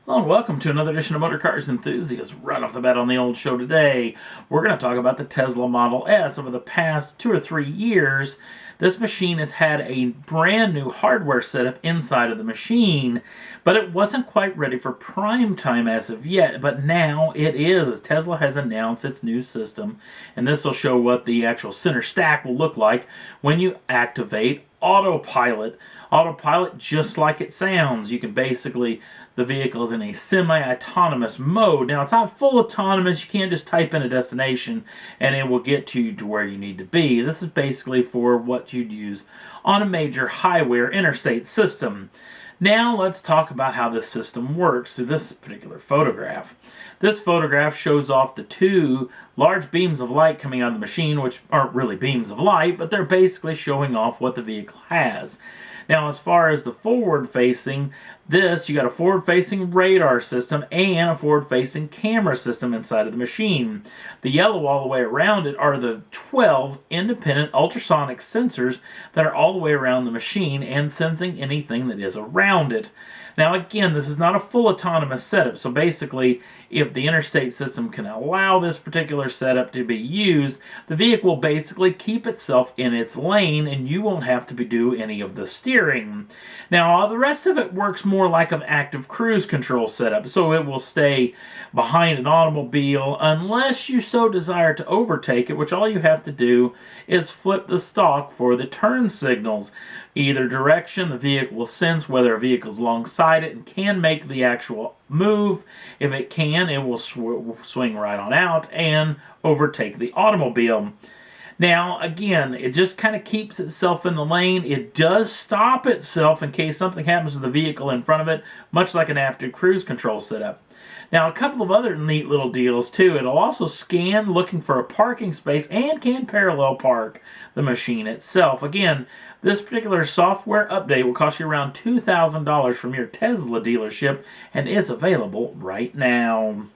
Hello and welcome to another edition of Motor Cars Enthusiasts. Right off the bat on the old show today, we're going to talk about the Tesla Model S. Over the past 2 or 3 years, this machine has had a brand new hardware setup inside of the machine, but it wasn't quite ready for prime time as of yet. But now it is, as Tesla has announced its new system, and this will show what the actual center stack will look like when you activate Autopilot. Autopilot, just like it sounds, you can basically, the vehicle is in a semi-autonomous mode. Now, it's not full autonomous. You can't just type in a destination and it will get you to where you need to be. This is basically for what you'd use on a major highway or interstate system. Now let's talk about how this system works through this particular photograph. This photograph shows off the two large beams of light coming out of the machine, which aren't really beams of light, but they're basically showing off what the vehicle has. Now, as far as the forward-facing, you got a forward-facing radar system and a forward-facing camera system inside of the machine. The yellow all the way around it are the 12 independent ultrasonic sensors that are all the way around the machine and sensing anything that is around it. Now, again, this is not a full autonomous setup, so basically, if the interstate system can allow this particular setup to be used, the vehicle will basically keep itself in its lane and you won't have to do any of the steering. Now, the rest of it works more like an active cruise control setup, so it will stay behind an automobile unless you so desire to overtake it, which all you have to do is flip the stalk for the turn signals. Either direction, the vehicle will sense whether a vehicle is alongside it and can make the actual move. If it can, it will swing right on out and overtake the automobile. Now, again, it just kind of keeps itself in the lane. It does stop itself in case something happens to the vehicle in front of it, much like an active cruise control setup. Now, a couple of other neat little deals, too. It'll also scan looking for a parking space and can parallel park the machine itself. Again, this particular software update will cost you around $2,000 from your Tesla dealership and is available right now.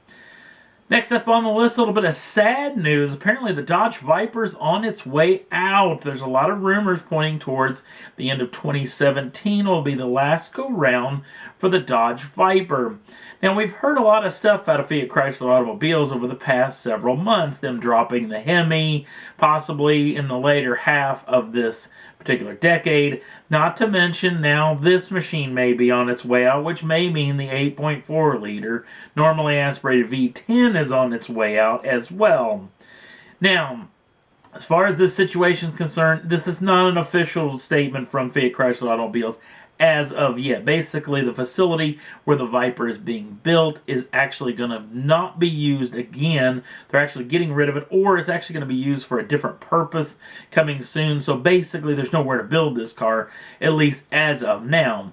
Next up on the list, a little bit of sad news. Apparently the Dodge Viper's on its way out. There's a lot of rumors pointing towards the end of 2017 will be the last go-round for the Dodge Viper. Now, we've heard a lot of stuff out of Fiat Chrysler Automobiles over the past several months, them dropping the Hemi, possibly in the later half of this particular decade. Not to mention now this machine may be on its way out, which may mean the 8.4 liter normally aspirated V10 is on its way out as well. Now, as far as this situation is concerned, this is not an official statement from Fiat Chrysler Automobiles as of yet. Basically, the facility where the Viper is being built is actually going to not be used again. They're actually getting rid of it, or it's actually going to be used for a different purpose coming soon. So basically, there's nowhere to build this car, at least as of now.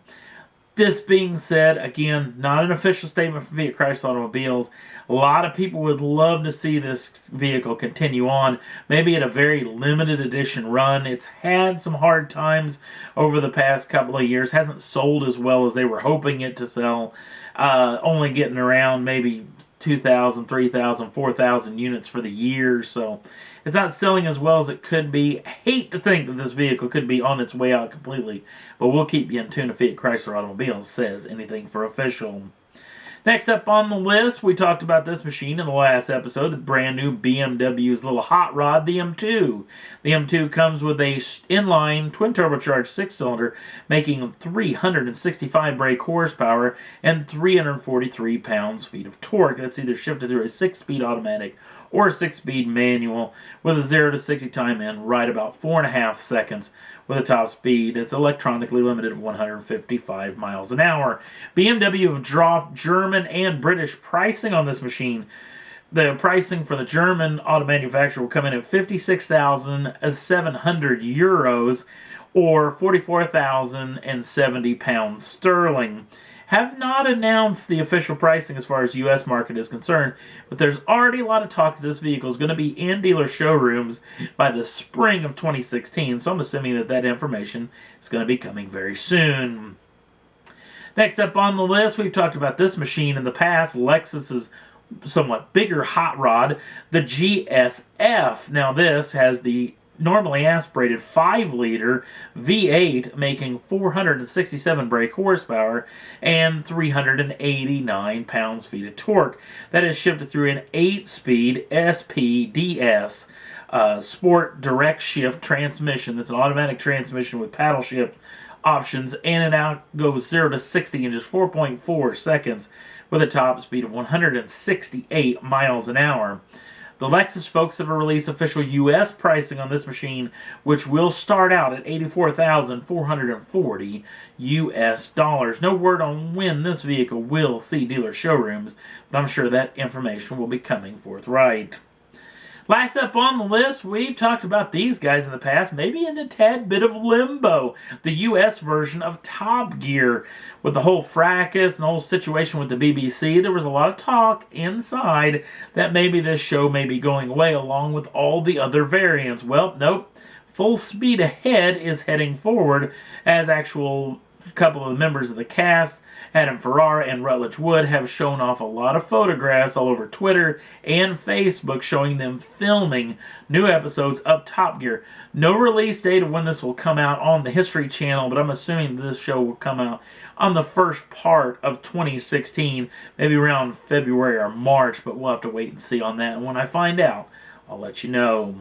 This being said, again, not an official statement from Fiat Chrysler Automobiles. A lot of people would love to see this vehicle continue on, maybe at a very limited edition run. It's had some hard times over the past couple of years. Hasn't sold as well as they were hoping it to sell. Only getting around maybe 2,000, 3,000, 4,000 units for the year. So it's not selling as well as it could be. I hate to think that this vehicle could be on its way out completely, but we'll keep you in tune if Fiat Chrysler Automobiles says anything for official. Next up on the list, we talked about this machine in the last episode, the brand new BMW's little hot rod, the M2. The M2 comes with a inline twin turbocharged 6-cylinder, making 365 brake horsepower and 343 pounds-feet of torque. That's either shifted through a 6-speed automatic or a 6-speed manual with a 0 to 60 time in right about 4.5 seconds with a top speed that's electronically limited of 155 miles an hour. BMW have dropped German and British pricing on this machine. The pricing for the German auto manufacturer will come in at 56,700 euros or 44,070 pounds sterling. Have not announced the official pricing as far as U.S. market is concerned, but there's already a lot of talk that this vehicle is going to be in dealer showrooms by the spring of 2016, so I'm assuming that that information is going to be coming very soon. Next up on the list, we've talked about this machine in the past, Lexus's somewhat bigger hot rod, the GSF. Now this has the normally aspirated 5-liter V8 making 467 brake horsepower and 389 pounds-feet of torque. That is shifted through an 8-speed SPDS Sport Direct Shift transmission. That's an automatic transmission with paddle shift options, and it now goes 0 to 60 in just 4.4 seconds with a top speed of 168 miles an hour. The Lexus folks have released official U.S. pricing on this machine, which will start out at $84,440 U.S. dollars. No word on when this vehicle will see dealer showrooms, but I'm sure that information will be coming forthright. Last up on the list, we've talked about these guys in the past, maybe in a tad bit of limbo. The U.S. version of Top Gear. With the whole fracas and the whole situation with the BBC, there was a lot of talk inside that maybe this show may be going away along with all the other variants. Well, nope. Full speed ahead is heading forward as actual couple of the members of the cast, Adam Ferrara and Rutledge Wood, have shown off a lot of photographs all over Twitter and Facebook showing them filming new episodes of Top Gear. No release date of when this will come out on the History Channel, but I'm assuming this show will come out on the first part of 2016, maybe around February or March, but we'll have to wait and see on that. And when I find out, I'll let you know.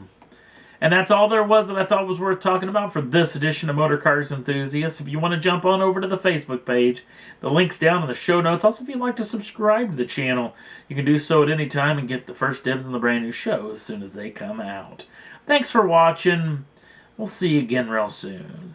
And that's all there was that I thought was worth talking about for this edition of Motor Cars Enthusiasts. If you want to jump on over to the Facebook page, the link's down in the show notes. Also, if you'd like to subscribe to the channel, you can do so at any time and get the first dibs on the brand new show as soon as they come out. Thanks for watching. We'll see you again real soon.